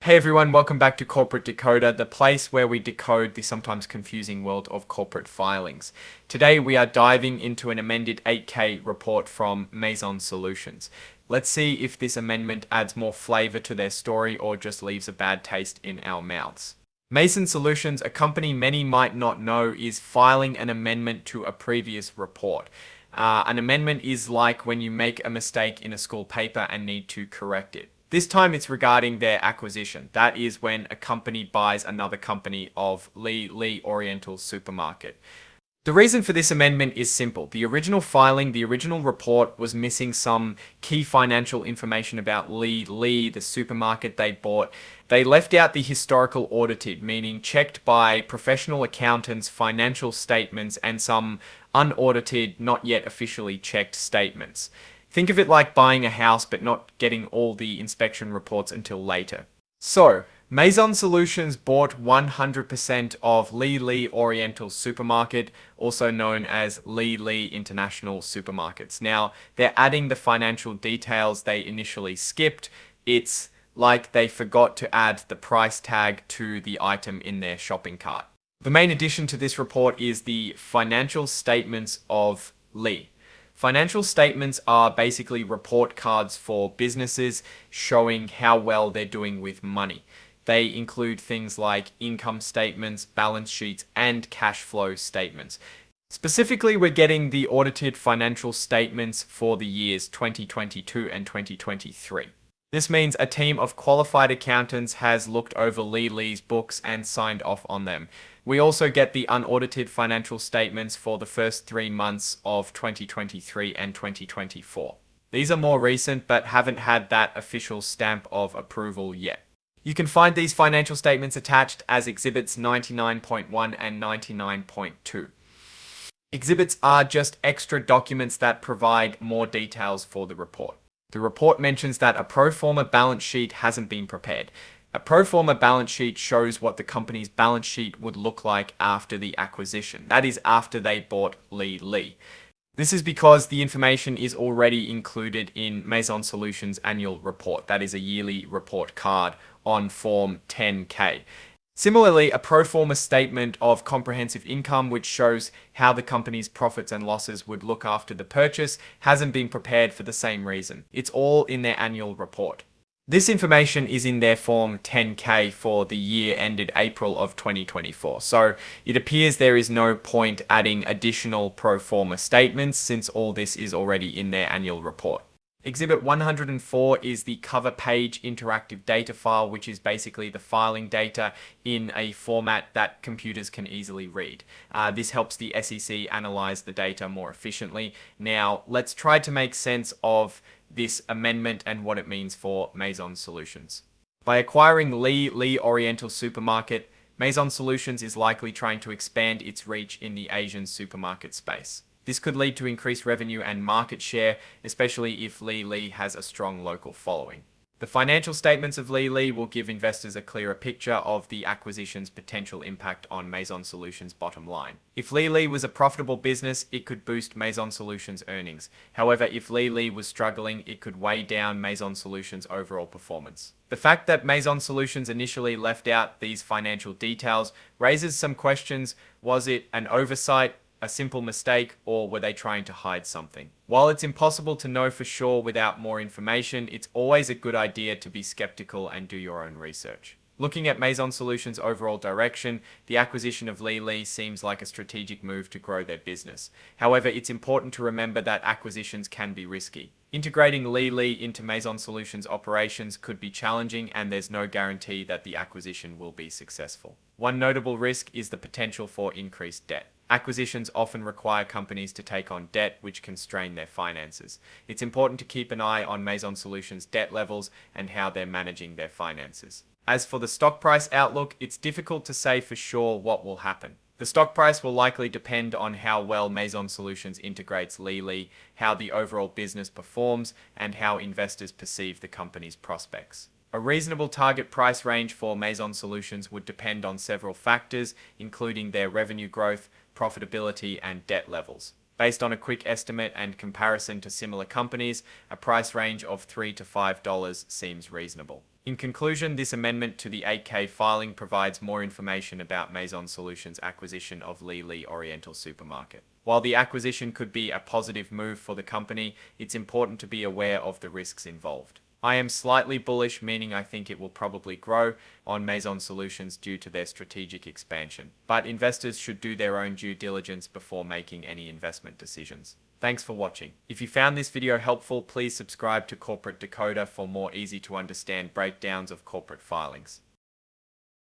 Hey everyone, welcome back to Corporate Decoder, the place where we decode the sometimes confusing world of corporate filings. Today we are diving into an amended 8K report from Maison Solutions. Let's see if this amendment adds more flavor to their story or just leaves a bad taste in our mouths. Maison Solutions, a company many might not know, is filing an amendment to a previous report. An amendment is like when you make a mistake in a school paper and need to correct it. This time it's regarding their acquisition. That is when a company buys another company of Li Oriental Supermarket. The reason for this amendment is simple. The original filing, the original report was missing some key financial information about Li, the supermarket they bought. They left out the historical audited, meaning checked by professional accountants, financial statements, and some unaudited, not yet officially checked statements. Think of it like buying a house but not getting all the inspection reports until later. So, Maison Solutions bought 100% of Li Oriental Supermarket, also known as Li International Supermarkets. Now, they're adding the financial details they initially skipped. It's like they forgot to add the price tag to the item in their shopping cart. The main addition to this report is the financial statements of Li. Financial statements are basically report cards for businesses showing how well they're doing with money. They include things like income statements, balance sheets, and cash flow statements. Specifically, we're getting the audited financial statements for the years 2022 and 2023. This means a team of qualified accountants has looked over Li's books and signed off on them. We also get the unaudited financial statements for the first 3 months of 2023 and 2024. These are more recent but haven't had that official stamp of approval yet. You can find these financial statements attached as Exhibits 99.1 and 99.2. Exhibits are just extra documents that provide more details for the report. The report mentions that a pro forma balance sheet hasn't been prepared. A pro forma balance sheet shows what the company's balance sheet would look like after the acquisition. That is, after they bought Li. This is because the information is already included in Maison Solutions' annual report. That is a yearly report card on Form 10K. Similarly, a pro forma statement of comprehensive income, which shows how the company's profits and losses would look after the purchase, hasn't been prepared for the same reason. It's all in their annual report. This information is in their Form 10K for the year ended April of 2024, so it appears there is no point adding additional pro forma statements since all this is already in their annual report. Exhibit 104 is the cover page interactive data file, which is basically the filing data in a format that computers can easily read. This helps the SEC analyze the data more efficiently. Now, let's try to make sense of this amendment and what it means for Maison Solutions. By acquiring Li Oriental Supermarket, Maison Solutions is likely trying to expand its reach in the Asian supermarket space. This could lead to increased revenue and market share, especially if Li has a strong local following. The financial statements of Li will give investors a clearer picture of the acquisition's potential impact on Maison Solutions' bottom line. If Li was a profitable business, it could boost Maison Solutions' earnings. However, if Li was struggling, it could weigh down Maison Solutions' overall performance. The fact that Maison Solutions initially left out these financial details raises some questions. Was it an oversight, a simple mistake, or were they trying to hide something? While it's impossible to know for sure without more information, it's always a good idea to be skeptical and do your own research. Looking at Maison Solutions' overall direction, the acquisition of Li seems like a strategic move to grow their business. However, it's important to remember that acquisitions can be risky. Integrating Li into Maison Solutions' operations could be challenging, and there's no guarantee that the acquisition will be successful. One notable risk is the potential for increased debt. Acquisitions often require companies to take on debt, which can strain their finances. It's important to keep an eye on Maison Solutions' debt levels and how they're managing their finances. As for the stock price outlook, it's difficult to say for sure what will happen. The stock price will likely depend on how well Maison Solutions integrates Li, how the overall business performs, and how investors perceive the company's prospects. A reasonable target price range for Maison Solutions would depend on several factors, including their revenue growth, profitability, and debt levels. Based on a quick estimate and comparison to similar companies, a price range of $3 to $5 seems reasonable. In conclusion, this amendment to the 8K filing provides more information about Maison Solutions' acquisition of Li Oriental Supermarket. While the acquisition could be a positive move for the company, it's important to be aware of the risks involved. I am slightly bullish, meaning I think it will probably grow on Maison Solutions due to their strategic expansion. But investors should do their own due diligence before making any investment decisions. Thanks for watching. If you found this video helpful, please subscribe to Corporate Decoder for more easy to understand breakdowns of corporate filings.